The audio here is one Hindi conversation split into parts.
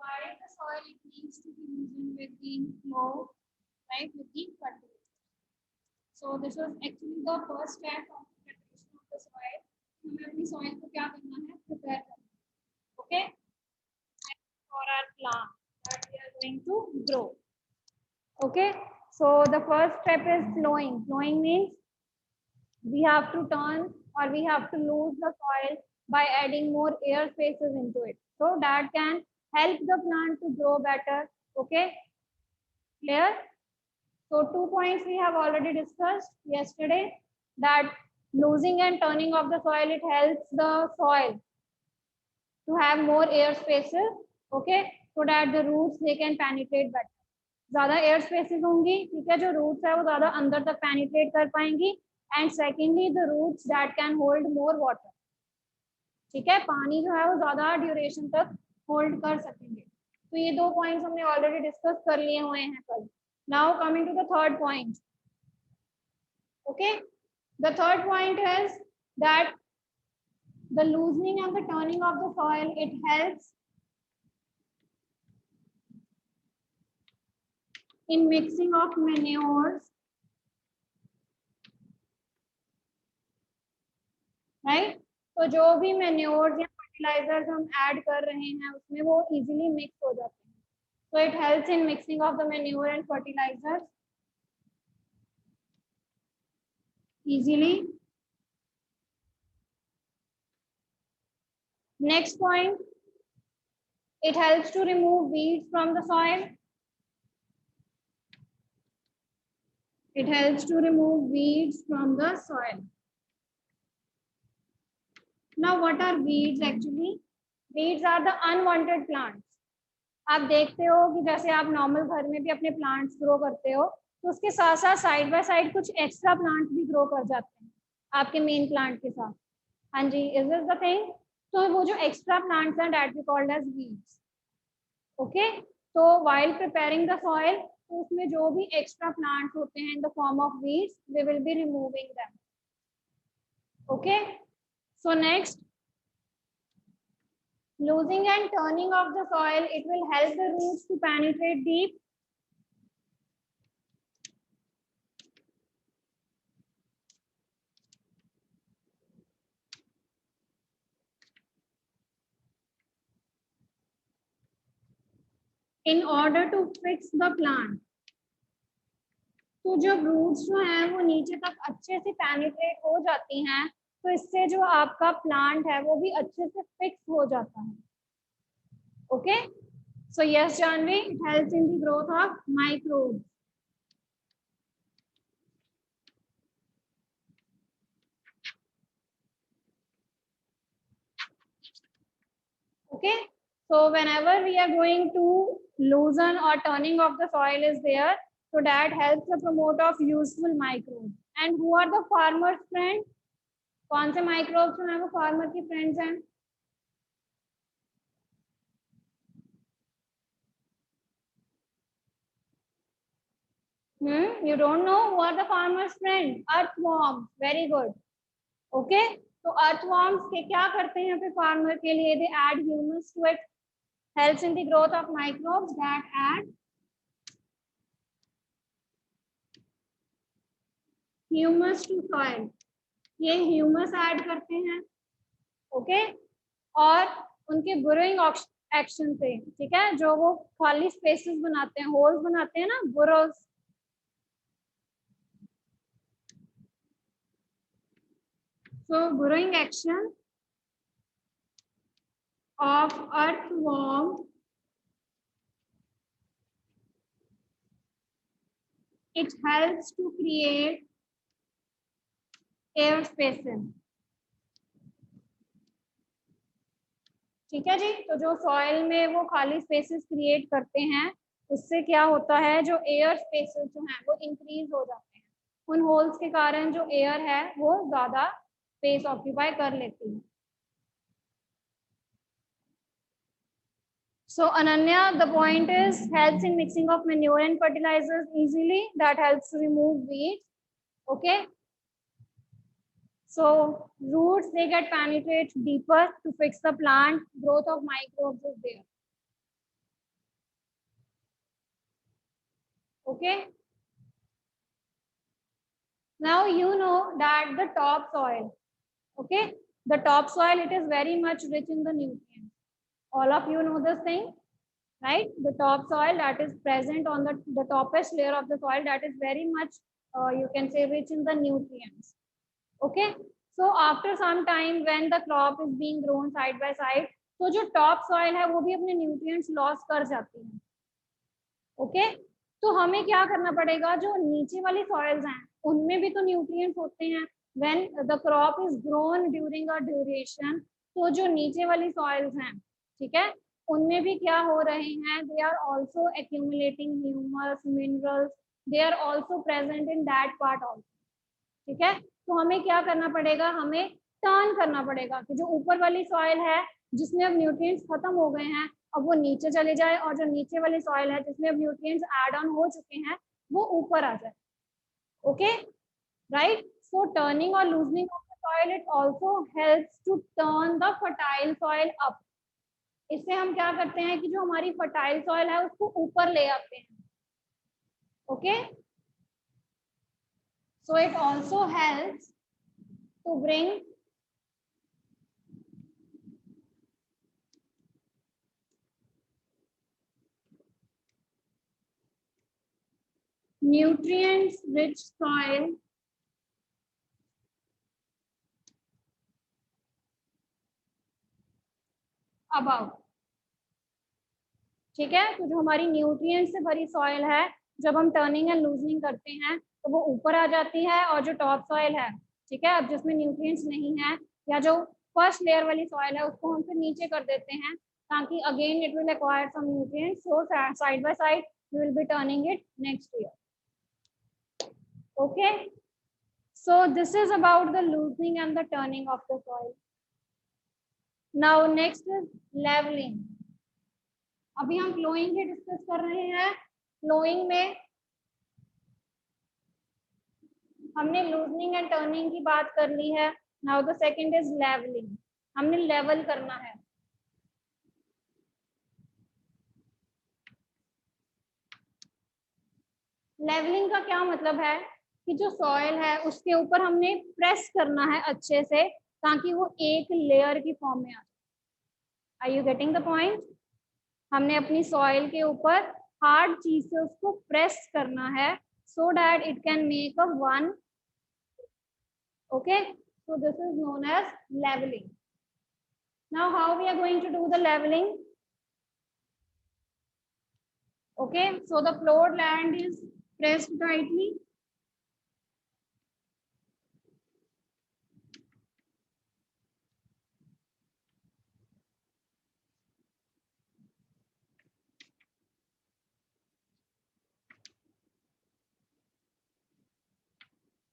Why the soil it needs to be loosened with the flow, right, with the fertilizer. So this was actually the first step of the preparation of the soil. हमें अपनी soil को क्या करना है, prepare करना है, okay, for our plant that we are going to grow. Okay, so the first step is flowing. Flowing means we have to turn or we have to lose the soil by adding more air spaces into it, so that can help the plant to grow better. Okay, clear? So 2 points we have already discussed yesterday, that losing and turning of the soil, it helps the soil to have more air spaces, okay, so that the roots they can penetrate better. ज़्यादा एयर स्पेसेस होंगी, ठीक है, जो रूट्स है वो ज़्यादा अंदर तक पेनिट्रेट कर पाएंगी. And secondly the roots that can hold more water, ठीक है, पानी जो है वो ज़्यादा ड्यूरेशन तक होल्ड कर सकेंगे. तो ये 2 पॉइंट्स हमने ऑलरेडी डिस्कस कर लिए हुए हैं कल. Now coming to the third point. Okay, the third point is that the loosening and the turning of the soil, it helps in mixing of manures, right? तो जो भी manures या fertilizers हम ऐड कर रहे हैं उसमें वो easily mix हो जाते हैं. So it helps in mixing of the manure and fertilizers easily. Next point, it helps to remove weeds from the soil. It helps to remove weeds from the soil. Now what are weeds actually? Weeds are the unwanted plants. आप देखते हो कि जैसे आप नॉर्मल घर में भी अपने प्लांट्स ग्रो करते हो, तो उसके साथ साथ साइड बाय साइड कुछ एक्स्ट्रा प्लांट भी ग्रो कर जाते हैं आपके मेन प्लांट के साथ. हाँ जी, इज दिस द थिंग. तो वो जो एक्स्ट्रा प्लांट्स हैं that we called as weeds. Okay, तो व्हाइल प्रिपेयरिंग द सॉइल, तो उसमें जो भी एक्स्ट्रा प्लांट्स होते हैं in the form of weeds, we will be removing them. Okay, so next, losing and turning of the soil, it will help the roots to penetrate deep. In order to fix the plant, तो जब रूट्स जो हैं वो नीचे तक अच्छे से पेनिट्रेट हो जाती हैं, तो इससे जो आपका प्लांट है वो भी अच्छे से फिक्स हो जाता है. Okay, so yes Janvi, it helps in the growth of microbes. Okay, so whenever we are going to loosen or turning of the soil is there, so that helps the promote of useful microbes. And who are the farmers friend? कौन से microbes जो हैं वो farmer की friends हैं? You don't know who are the farmers friend? Earthworms. Very good. Okay, तो earthworms के क्या करते हैं फिर farmer के लिए? They add humus to it, helps in the growth of microbes that add humus to soil. ये ह्यूमस ऐड करते हैं. ओके, और उनके बुरोइंग एक्शन से, ठीक है, जो वो खाली स्पेसेस बनाते हैं, होल्स बनाते हैं ना, burrows. So burrowing action of earthworm, it helps to create air spaces. ठीक है जी, तो जो सॉइल में वो खाली स्पेसेस क्रिएट करते हैं, उससे क्या होता है, जो एयर स्पेसेस जो हैं वो इंक्रीज हो जाते हैं. उन होल्स के कारण जो एयर है वो ज्यादा स्पेस ऑक्यूपाई कर लेती है. So Ananya, the point is helps in mixing of manure and fertilizers easily. That helps to remove weeds. Okay. So roots they get penetrate deeper to fix the plant. Growth of microbes is there. Okay. Now you know that the topsoil, okay, the topsoil, it is very much rich in the nutrients. All of you know this thing, right? The topsoil that is present on the toppest layer of the soil, that is very much, you can say, rich in the nutrients. Okay. So after some time when the crop is being grown side by side, तो जो टॉप सॉइल है वो भी अपने न्यूट्रिएंट्स लॉस कर जाती है. ओके. तो हमें क्या करना पड़ेगा, जो नीचे वाली सॉइल्स हैं उनमें भी तो न्यूट्रिएंट्स होते हैं. When the crop is grown during a duration, तो जो नीचे वाली सॉइल्स हैं, ठीक है, उनमें भी क्या हो रहे हैं, they are also accumulating humus minerals, they are also present in that part also. ठीक है. तो हमें क्या करना पड़ेगा, हमें टर्न करना पड़ेगा कि जो ऊपर वाली सॉइल है जिसमें अब न्यूट्रिएंट्स खत्म हो गए हैं, अब वो नीचे चले जाए, और जो नीचे वाली सॉइल है जिसमें अब न्यूट्रिएंट्स ऐड ऑन हो चुके हैं वो ऊपर आ जाए. Okay, right. सो टर्निंग और loosening of the soil, it also helps to turn the fertile soil up. इससे हम क्या करते हैं कि जो हमारी फर्टाइल सॉइल है उसको ऊपर ले आते हैं. Okay. So it also helps to bring nutrients rich soil above. ठीक है. तो जो हमारी न्यूट्रिएंट से भरी सॉइल है, जब हम टर्निंग एंड लूजनिंग करते हैं तो वो ऊपर आ जाती है, और जो टॉप सॉइल है, ठीक है, अब जिसमें न्यूट्रिएंट्स नहीं है या जो फर्स्ट लेयर वाली सॉइल है उसको हम फिर नीचे कर देते हैं, ताकि again it will acquire some nutrients. So side by side we will be turning it next year. Okay, so this is about the loosening and the turning of the soil. Now next is leveling. अभी हम फ्लोइंग ही डिस्कस कर रहे हैं. फ्लोइंग में हमने लूजनिंग एंड टर्निंग की बात कर ली है. Now the second is leveling. हमने लेवल करना है. लेवलिंग का क्या मतलब है कि जो सॉइल है उसके ऊपर हमने प्रेस करना है अच्छे से, ताकि वो एक लेयर की फॉर्म में आ जाए. Are you getting the point? हमने अपनी सॉइल के ऊपर हार्ड चीज से उसको प्रेस करना है, so that it can make a one. Okay, so this is known as leveling. Now how we are going to do the leveling? Okay, so the floor land is pressed tightly.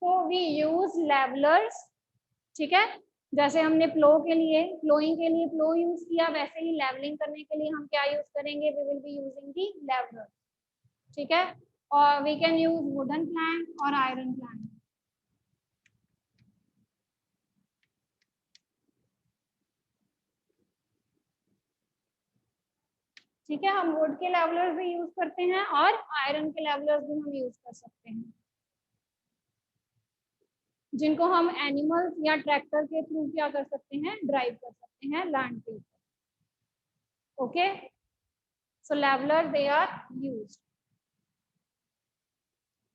So we use levelers. ठीक है. जैसे हमने फ्लोइंग के लिए फ्लो यूज किया, वैसे ही लेवलिंग करने के लिए हम क्या यूज करेंगे, we will be using the leveler. ठीक है. और we can use wooden plank और आयरन प्लैंक. ठीक है. हम वुड के लेवलर्स भी यूज करते हैं और आयरन के लेवलर्स भी हम यूज कर सकते हैं, जिनको हम एनिमल्स या ट्रैक्टर के थ्रू क्या कर सकते हैं, ड्राइव कर सकते हैं लैंड के ऊपर. Okay, so leveler they are used.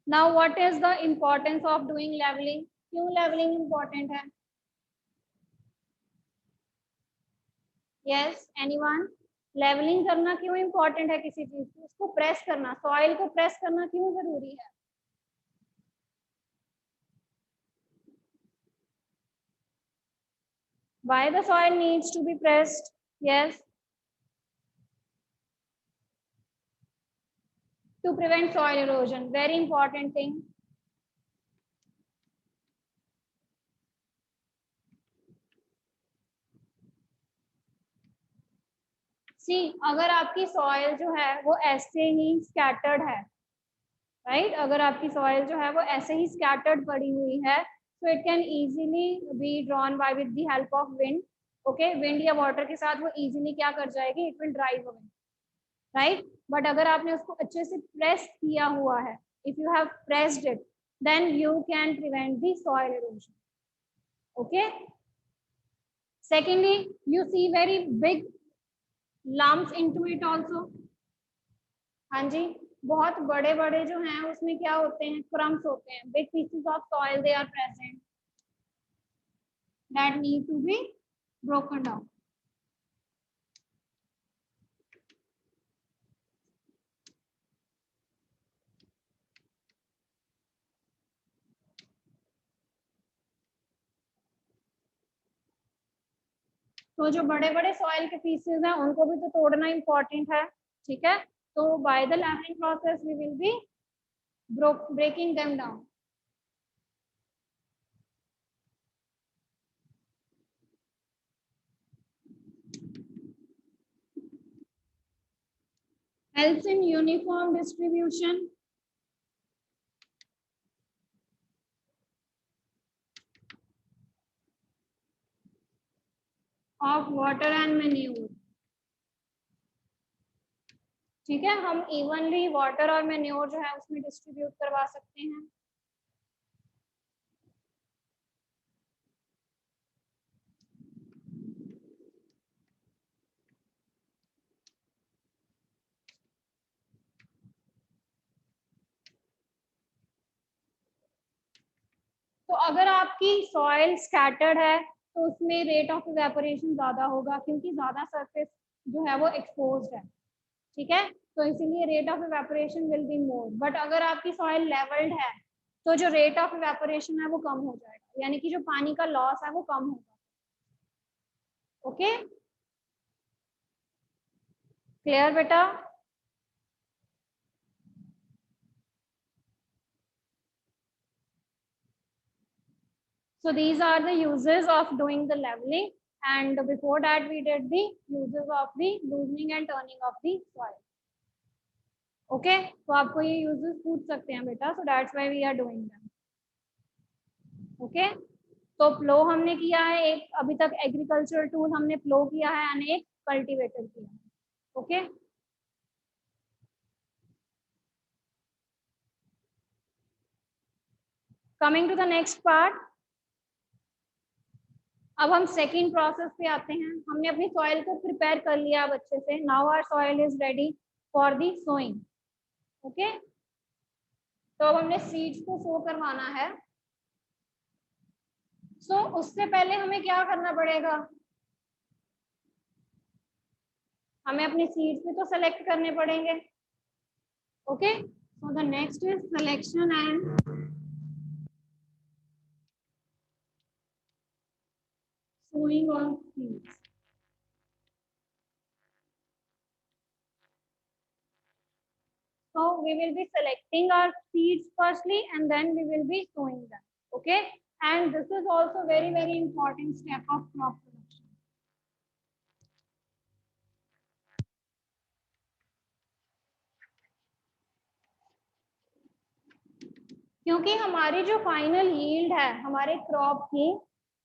Now what is the importance of doing leveling? क्यों लेवलिंग इम्पोर्टेंट है? Yes, anyone? लेवलिंग करना क्यों इम्पोर्टेंट है किसी चीज को? उसको प्रेस करना, सॉइल को प्रेस करना क्यों जरूरी है? Why the soil needs to be pressed? Yes, to prevent soil erosion. Very important thing. सी, अगर आपकी सॉइल जो है वो ऐसे ही स्कैटर्ड है, राइट, अगर आपकी सॉइल जो है वो ऐसे ही स्कैटर्ड पड़ी हुई है, so it can easily be drawn by with the help of wind. Okay, wind या वाटर के साथ वो इजीली क्या कर जाएगी, it will drive away, right. But अगर आपने उसको अच्छे से प्रेस किया हुआ है, if you have pressed it, then you can prevent the soil erosion. Okay. Secondly, you see very big lumps into it also. हाँ जी, बहुत बड़े बड़े जो हैं उसमें क्या होते हैं, क्रम्स होते हैं, big pieces of soil they are present that need to be broken down. तो जो बड़े बड़े सॉइल के पीसेस हैं उनको भी तो तोड़ना इम्पोर्टेंट है, ठीक है। तो by the leveling process we will be breaking them down. Helps in uniform distribution of water and manure. ठीक है, हम इवनली वाटर और मैन्योर जो है उसमें डिस्ट्रीब्यूट करवा सकते हैं. तो अगर आपकी सॉइल स्कैटर्ड है तो उसमें रेट ऑफ इवेपोरेशन ज्यादा होगा क्योंकि ज्यादा सरफेस जो है वो एक्सपोज्ड है, ठीक है। तो इसीलिए rate of evaporation will be more. But अगर आपकी सॉइल लेवल्ड है तो जो रेट ऑफ इवेपोरेशन है वो कम हो जाएगा, यानी कि जो पानी का लॉस है वो कम होगा. ओके, क्लियर बेटा? So these are the uses of doing the leveling, and before that we did the uses of the loosening and turning of the soil. Okay, तो आपको ये uses पूछ सकते हैं बेटा, so that's why we are doing them. Okay, तो प्लो हमने किया है एक, अभी तक एग्रीकल्चरल टूल हमने प्लो किया है and एक कल्टीवेटर किया है. Okay, coming to the next part. अब हम सेकेंड प्रोसेस पे आते हैं. हमने अपनी सॉइल को प्रिपेयर कर लिया अब अच्छे से. Now our soil is ready for the sowing. Okay, तो अब हमने सीड्स को सो करवाना है. सो उससे पहले हमें क्या करना पड़ेगा, हमें अपने सीड्स भी तो सेलेक्ट करने पड़ेंगे. Okay, so the next is selection and sowing of seeds. So we will be selecting our seeds firstly and then we will be sowing them. Okay, and this is also very important step of crop production. क्योंकि हमारी जो फाइनल यील्ड है हमारे क्रॉप की,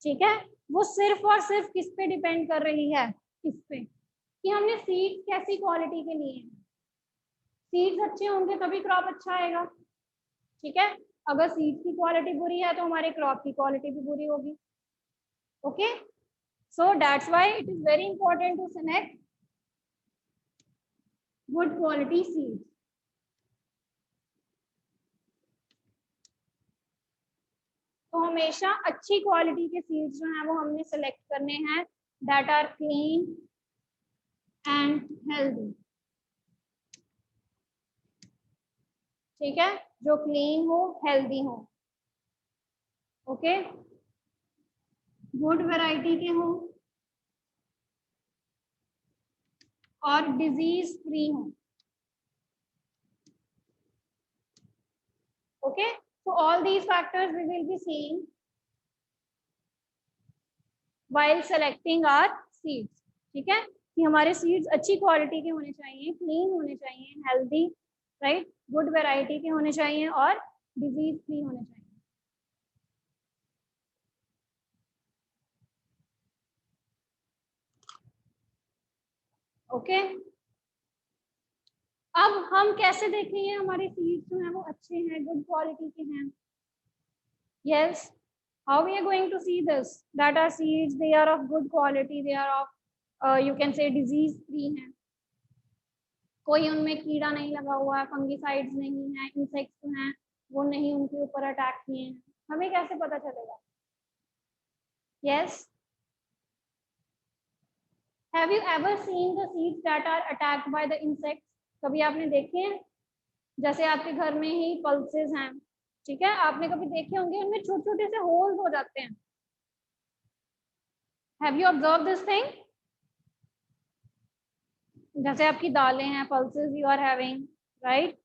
ठीक है, वो सिर्फ और सिर्फ किस पे डिपेंड कर रही है, इस पे कि हमने सीड्स कैसी क्वालिटी के लिए हैं. सीड्स अच्छे होंगे तभी क्रॉप अच्छा आएगा, ठीक है. अगर सीड्स की क्वालिटी बुरी है तो हमारे क्रॉप की क्वालिटी भी बुरी होगी. Okay, so that's why it is very important to select good quality seeds. तो हमेशा अच्छी क्वालिटी के सीड्स जो हैं वो हमने सेलेक्ट करने हैं, that are clean and healthy. ठीक है, जो क्लीन हो, हेल्दी हो. ओके, गुड वैरायटी के हो और डिजीज फ्री हो. Okay, so all these factors we will be seeing while selecting our seeds. ठीक है, कि हमारे सीड्स अच्छी क्वालिटी के होने चाहिए, क्लीन होने चाहिए, हेल्दी, राइट, गुड वैरायटी के होने चाहिए और डिजीज फ्री होने चाहिए. ओके, अब हम कैसे देखेंगे हमारे सीड्स जो हैं वो अच्छे हैं, गुड क्वालिटी के हैं? Yes, how we are going to see this that our seeds they are of good quality, they are of you can say disease free हैं, कोई उनमें कीड़ा नहीं लगा हुआ है, फंगिसाइड्स नहीं है, इंसेक्ट्स हैं वो नहीं उनके ऊपर अटैक किए हैं, हमें कैसे पता चलेगा? Yes, have you ever seen the seeds that are attacked by the insects? कभी आपने देखे हैं? जैसे आपके घर में ही पल्सेस हैं, ठीक है, आपने कभी देखे होंगे उनमें छोटे छोटे से होल्स हो जाते हैं। Have you observe this thing? जैसे आपकी दालें हैं, pulses you are having, right?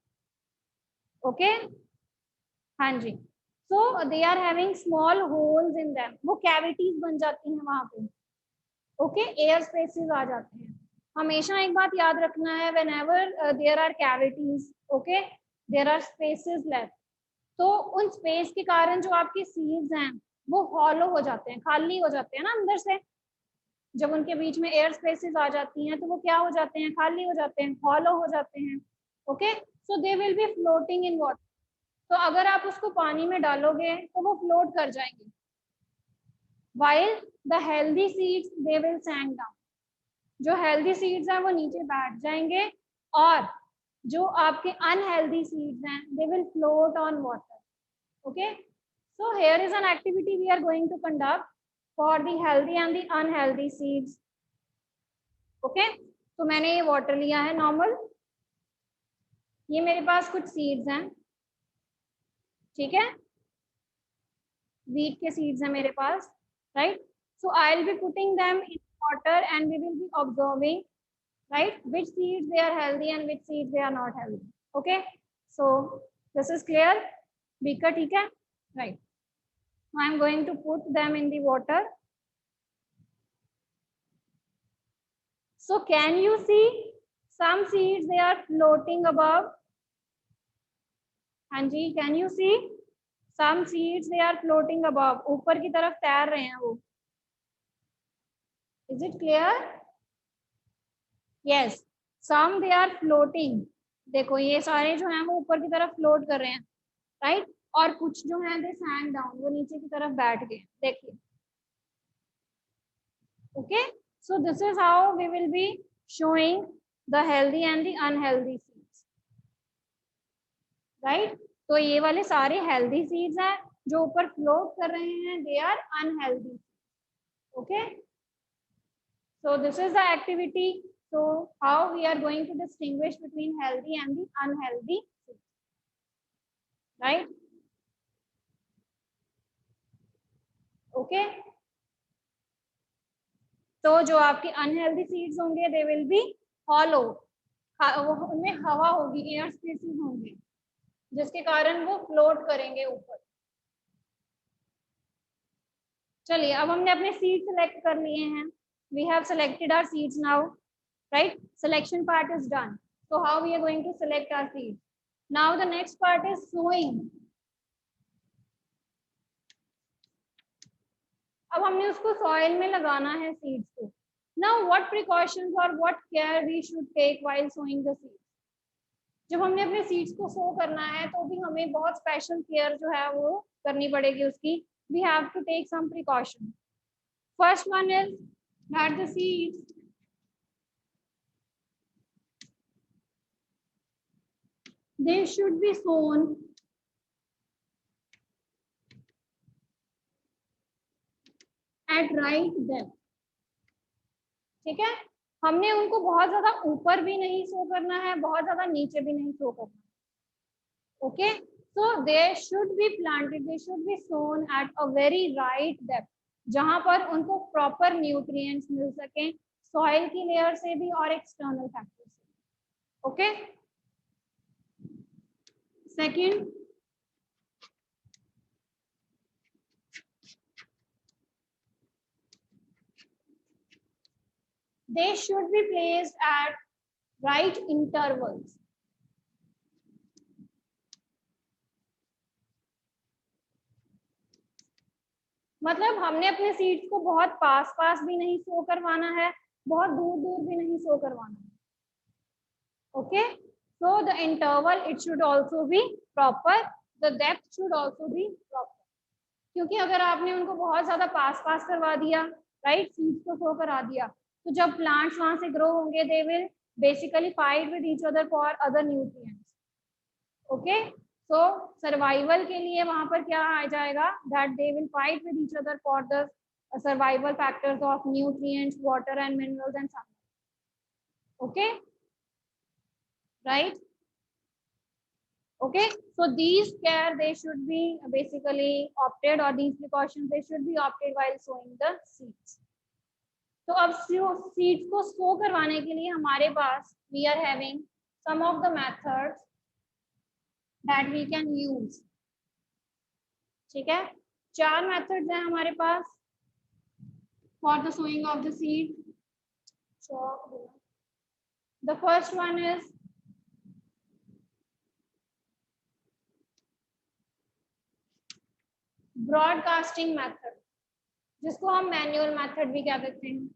Okay, हाँ जी। So they are having small holes in them, वो कैविटीज बन जाती हैं वहां पे। ओके, एयर स्पेसेस आ जाते हैं। हमेशा एक बात याद रखना है, whenever there are cavities, okay, there are spaces left, तो उन स्पेस के कारण जो आपके सीड्स हैं वो हॉलो हो जाते हैं, खाली हो जाते हैं ना अंदर से। जब उनके बीच में एयर स्पेसेस आ जाती हैं तो वो क्या हो जाते हैं? खाली हो जाते हैं, हॉलो हो जाते हैं। Okay, so they will be floating in water. तो अगर आप उसको पानी में डालोगे तो वो फ्लोट कर जाएंगे, while the healthy seeds they will sink down, जो हेल्दी सीड्स हैं वो नीचे बैठ जाएंगे, और जो आपके अनहेल्दी सीड्स हैं they will float on water. Okay, so here is an activity we are going to conduct for the healthy and the unhealthy seeds. Okay, तो मैंने ये वाटर लिया है नॉर्मल, ये मेरे पास कुछ सीड्स हैं, ठीक है, वीट के सीड्स हैं मेरे पास, right? So I'll be putting them in water and we will be observing, right, which seeds they are healthy and which seeds they are not healthy. Okay, so this is clear, beaker, ठीक है, right? I'm going to put them in the water. So can you see some seeds they are floating above? हाँ जी, can you see some seeds they are floating above, ऊपर की तरफ तैर रहे हैं वो। Is it clear? Yes, some they are floating, देखो ये सारे जो हैं वो ऊपर की तरफ फ्लोट कर रहे हैं, राइट? और कुछ जो हैं दे सैंक डाउन, वो नीचे की तरफ बैठ गए, देखिए। Okay, so this is how we will be showing the healthy and the unhealthy seeds, right? तो ये वाले सारे हेल्दी सीड्स हैं, जो ऊपर फ्लोट कर रहे हैं they are unhealthy. Okay, so this is the activity. So how we are going to distinguish between healthy and the unhealthy seeds, right? Okay, तो जो आपके अनहेल्दी सीड्स होंगे दे विल बी हॉलो, उनमें हवा होगी, एयर स्पेसेस होंगे, जिसके कारण वो फ्लोट करेंगे ऊपर। चलिए, अब हमने अपने सीड सेलेक्ट कर लिए हैं, we have selected our seeds now, right? Selection part is done, so how we are going to select our seeds? Now the next part is sowing. अब हमने उसको सॉइल में लगाना है सीड्स को। Now what precautions or what care we should take while sowing the seeds? जब हमने अपने सीड्स को सो करना है तो भी हमें बहुत स्पेशल केयर जो है वो करनी पड़ेगी उसकी। We have to take some precaution. First one is that the seeds they should be sown at right depth. ठीक है, हमने उनको बहुत ज्यादा ऊपर भी नहीं सो करना है, बहुत ज्यादा नीचे भी नहीं सो करना है। Okay, so they should be planted, they should be sown at a very right depth, जहां पर उनको प्रॉपर न्यूट्रिएंट्स मिल सके, सॉइल की लेयर से भी और एक्सटर्नल फैक्टर्स से। Okay, second, they should be placed at right intervals. मतलब हमने अपने सीड्स को बहुत पास पास भी नहीं सो करवाना है, बहुत दूर दूर भी नहीं सो करवाना है। Okay, So the interval it should also be proper, the depth should also be proper. क्योंकि अगर आपने उनको बहुत ज्यादा पास पास करवा दिया, राइट, सीड्स को शो करा दिया, तो जब प्लांट्स वहां से ग्रो होंगे they will basically fight with each other for other nutrients. Okay, so survival के लिए वहां पर क्या आ जाएगा, that they will fight with each other for the survival factors of nutrients, water and minerals and sunlight. Okay, right? Okay, so these care they should be basically opted, or these precautions they should be opted while sowing the seeds. तो अब seeds को sow करवाने के लिए हमारे पास we are having some of the methods that we can use. ठीक है, 4 methods हैं हमारे पास for the sowing of the seed. So the first one is broadcasting method, जिसको हम मैनुअल मेथड भी क्या कहते हैं.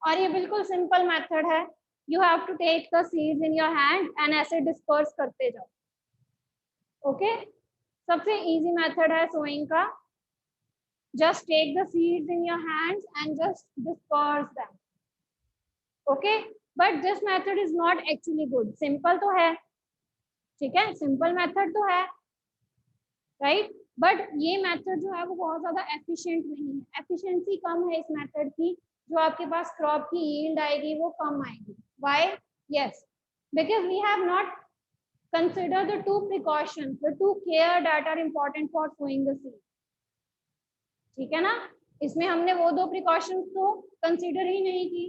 और ये बिल्कुल सिंपल मेथड है. You have to take the seeds in your hand and ऐसे डिस्पर्स करते जाओ. ओके, सबसे इजी मेथड है सोइंग का. Just take the seeds in your hands and just disperse them. Okay, but this method is not actually good. Simple तो है, ठीक है, सिंपल मेथड तो है, राइट, बट ये मेथड जो है वो बहुत ज्यादा एफिशिएंट नहीं है. एफिशिएंसी कम है इस मेथड की. जो आपके पास क्रॉप की यील्ड आएगी वो कम आएगी. Why? Yes, because we have not consider the two precautions, the two care that are important for sowing the seed. ठीक है ना, इसमें हमने वो 2 प्रिकॉशंस तो कंसिडर ही नहीं की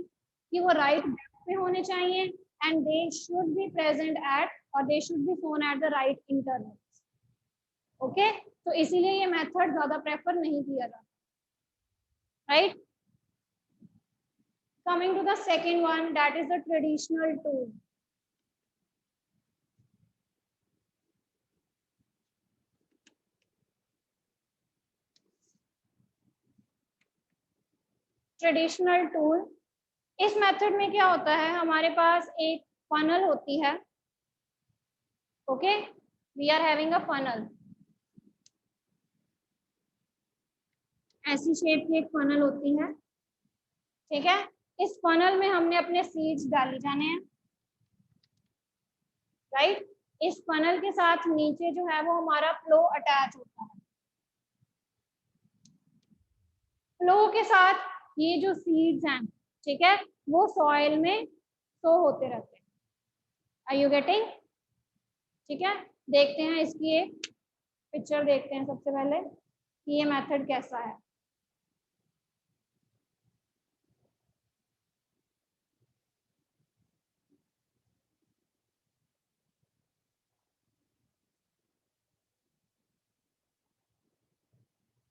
कि वो राइट डेप्थ पे होने चाहिए and they should be present at, और they should be sown at the right intervals. Okay, तो इसीलिए ये मेथड ज्यादा प्रेफर नहीं किया जाता, right. Coming to the second one, that is the traditional tool. Traditional tool, इस मेथड में क्या होता है, हमारे पास एक फनल होती है. Okay, we are having a funnel. ऐसी शेप की एक फनल होती है. ठीक है, इस फनल में हमने अपने सीड्स डाले जाने हैं, राइट. इस फनल के साथ नीचे जो है वो हमारा फ्लो अटैच होता है. फ्लो के साथ ये जो सीड्स हैं, ठीक है, वो सॉइल में सो होते रहते हैं. Are you getting? ठीक है, देखते हैं इसकी एक पिक्चर देखते हैं सबसे पहले कि ये मेथड कैसा है.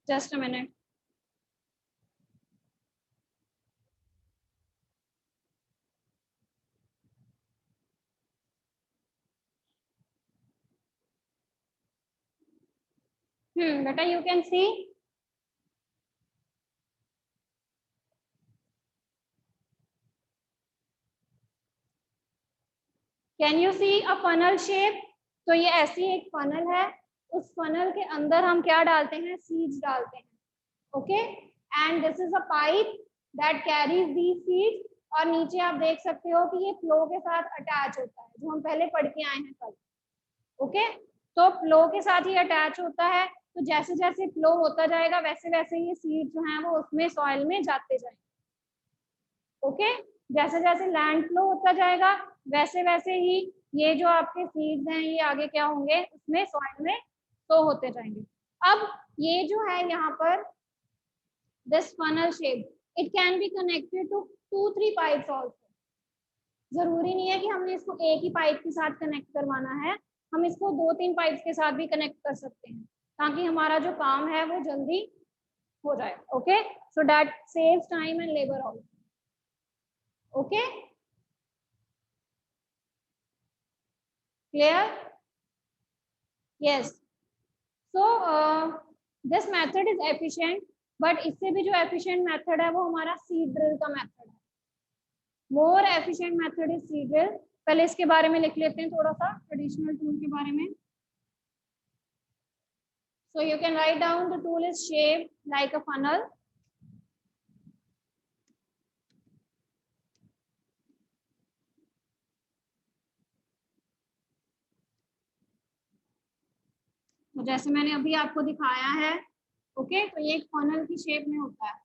Just a minute. बेटा you can see. Can you see a funnel shape? तो ये ऐसी एक फनल है. उस फनल के अंदर हम क्या डालते हैं, सीड्स डालते हैं. Okay, and this is a pipe that carries these seeds. और नीचे आप देख सकते हो कि ये फ्लो के साथ अटैच होता है, जो हम पहले पढ़ के आए हैं कल. ओके, तो फ्लो के साथ ही अटैच होता है. तो जैसे जैसे फ्लो होता जाएगा वैसे वैसे ये सीड जो हैं वो उसमें सॉइल में जाते जाएंगे. ओके, जैसे जैसे लैंड फ्लो होता जाएगा वैसे वैसे ही ये जो आपके सीड्स हैं ये आगे क्या होंगे, उसमें सॉइल में सो होते जाएंगे. अब ये जो है यहाँ पर this funnel shape, it can be connected to 2-3 pipes also. जरूरी नहीं है कि हमने इसको एक ही पाइप के साथ कनेक्ट करवाना है, हम इसको 2-3 पाइप्स के साथ भी कनेक्ट कर सकते हैं ताकि हमारा जो काम है वो जल्दी हो जाए. Okay, so that saves time and labour also. Okay, clear? Yes. So this method is efficient but इससे भी जो एफिशिएंट मेथड है वो हमारा सीड ड्रिल का मेथड है। More efficient method is seed drill. पहले इसके बारे में लिख लेते हैं थोड़ा सा, ट्रेडिशनल टूल के बारे में। So you can write down the tool is shaped like a funnel. तो जैसे मैंने अभी आपको दिखाया है, ओके, तो ये एक फनल की शेप में होता है,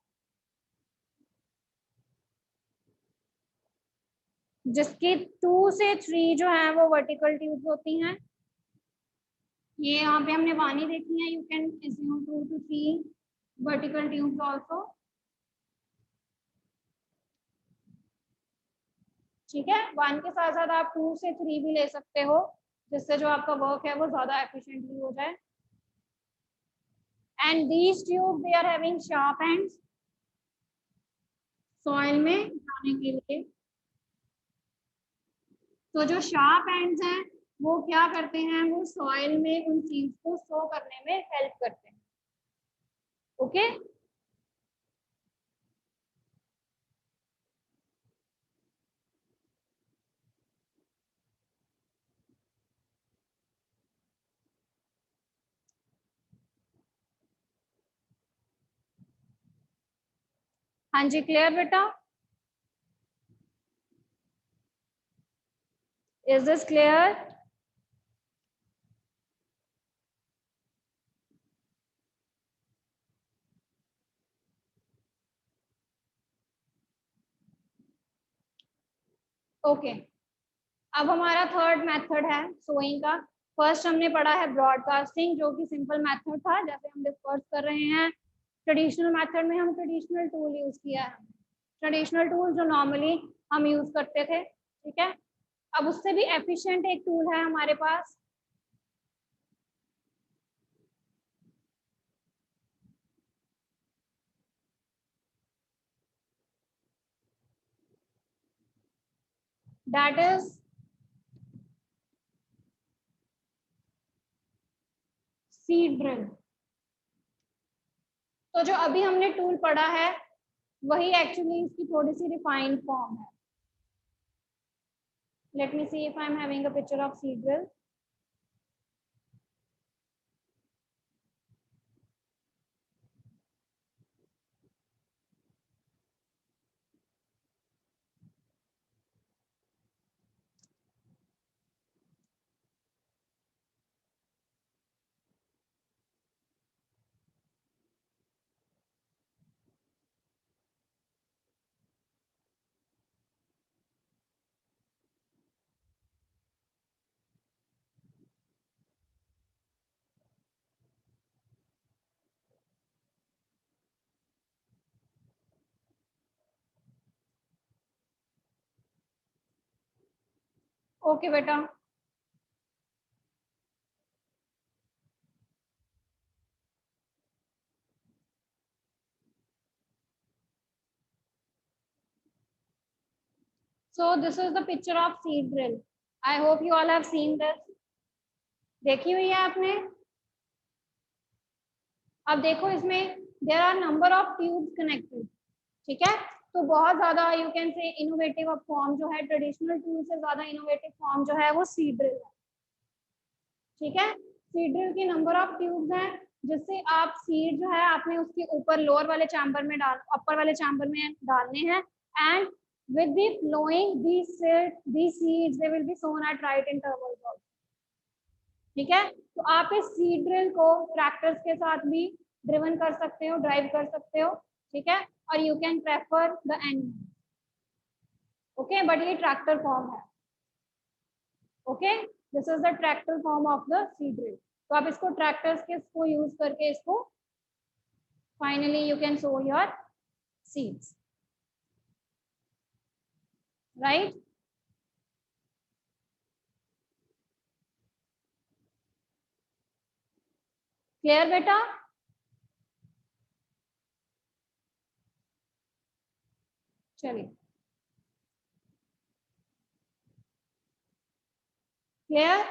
जिसकी 2 से 3 जो है वो वर्टिकल ट्यूब्स होती हैं। ये यहाँ पे हमने वानी देखी है, you can assume 2 to 3 vertical tubes also. ठीक है, 1 के साथ साथ आप 2 से 3 भी ले सकते हो, जिससे जो आपका वर्क है वो ज्यादा एफिशिएंटली हो जाए। And these tube they are having sharp ends, soil में जाने के लिए। तो जो शार्प एंड्स हैं वो क्या करते हैं, वो सॉइल में उन सीड्स को सो करने में हेल्प करते हैं। ओके, हाँ जी, क्लियर बेटा? Is this clear? ओके, अब हमारा थर्ड मेथड है सोइंग का। फर्स्ट हमने पढ़ा है ब्रॉडकास्टिंग, जो कि सिंपल मेथड था, जैसे हम डिस्कस कर रहे हैं। ट्रेडिशनल मेथड में हम ट्रेडिशनल टूल यूज किया है, ट्रेडिशनल टूल जो नॉर्मली हम यूज करते थे। ठीक है, अब उससे भी एफिशिएंट एक टूल है हमारे पास, दैट इज सीड ड्रिल। तो जो अभी हमने टूल पढ़ा है वही एक्चुअली इसकी थोड़ी सी रिफाइंड फॉर्म है। Let me see if I am having a picture of seed drill. Okay बेटा, so this is the picture of seed drill. I hope you all have seen this. देखी हुई है आपने? अब देखो इसमें there are number of tubes connected. ठीक है, तो बहुत ज्यादा you can say innovative form जो है, ट्रेडिशनल टूल से ज्यादा इनोवेटिव फॉर्म जो है वो सीड ड्रिल है। ठीक है, सीड ड्रिल की नंबर ऑफ ट्यूब्स हैं, जिससे आप सीड जो है आपने उसके ऊपर लोअर वाले चैम्बर में डाल, अपर वाले चैम्बर में डालने हैं। And with the flowing these seeds they will be sown at right intervals also. ठीक है, तो आप इस सीड ड्रिल को ट्रैक्टर्स के साथ भी ड्रिवन कर सकते हो, ड्राइव कर सकते हो। ठीक है, और you can prefer the animal. Okay, but ये ट्रैक्टर फॉर्म है। Okay, this is the tractor form of the seed drill. तो आप इसको ट्रैक्टर्स के इसको यूज करके इसको finally you can so your seeds, right? Clear बेटा? चलिए, क्लियर?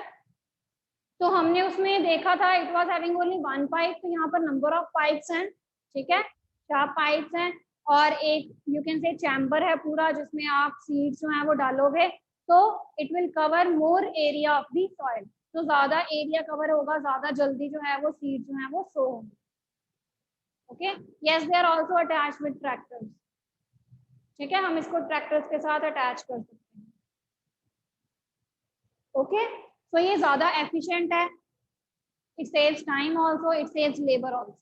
तो हमने उसमें देखा था it was having only 1 pipe, तो यहाँ पर नंबर ऑफ पाइप्स हैं। ठीक है, शार्प पाइप्स हैं, और एक यू कैन से चैम्बर है पूरा जिसमें आप सीड्स जो है वो डालोगे, तो it will cover more area of the soil. तो ज्यादा एरिया कवर होगा, ज्यादा जल्दी जो है वो सीड जो है वो सो होंगे। Okay, yes, they are also attach with tractors. ठीक है, हम इसको ट्रैक्टर्स के साथ अटैच कर सकते हैं। ओके, तो ये ज्यादा एफिशिएंट है, it saves time also, it saves labour also.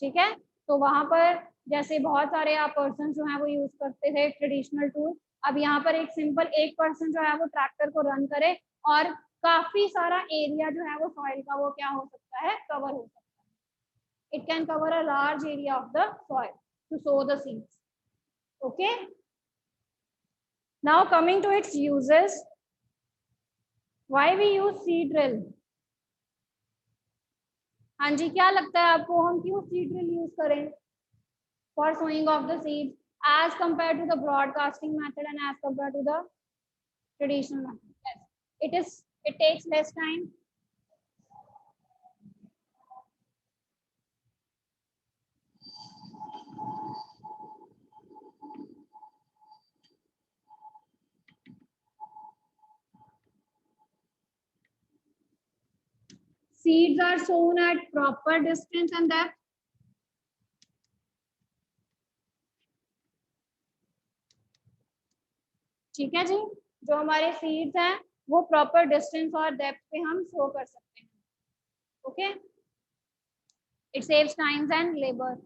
ठीक है, तो वहां पर जैसे बहुत सारे आप पर्सन जो है वो यूज करते थे ट्रेडिशनल टूल, अब यहाँ पर एक सिंपल एक पर्सन जो है वो ट्रैक्टर को रन करे और काफी सारा एरिया जो है वो सॉइल का वो क्या हो सकता है, कवर हो सकता है। It can cover a large area of the soil to sow the seeds. Okay, now coming to its uses, why we use seed drill. हाँ जी, क्या लगता है आपको, हम क्यों सीड ड्रिल यूज करें for sowing of the seeds as compared to the broadcasting method and as compared to the traditional method? Yes, it takes less time. Seeds are sown at proper distance and depth. ठीक है जी, जो हमारे सीड्स हैं वो प्रॉपर डिस्टेंस और डेप्थ पे हम सो कर सकते हैं। Okay, it saves times and labour.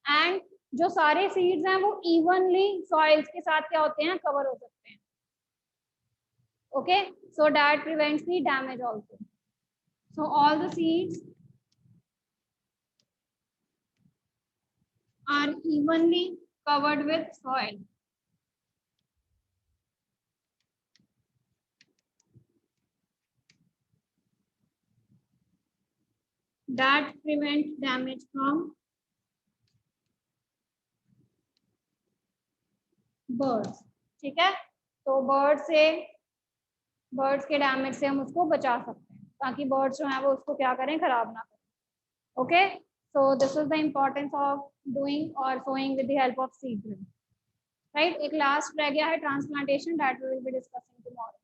And जो सारे सीड्स हैं वो इवनली सॉइल्स के साथ क्या होते हैं, कवर हो सकते हैं। Okay, so that prevents the damage also. So all the seeds are evenly covered with soil. That prevents damage from birds. ठीक है, तो बर्ड्स के डैमेज से हम उसको बचा सकते हैं, ताकि बर्ड्स जो है वो उसको क्या करें, खराब ना करें। Okay, so this is the importance of doing or sowing with the help of seed drill. Right, एक लास्ट रह गया है transplantation, that we will be discussing tomorrow.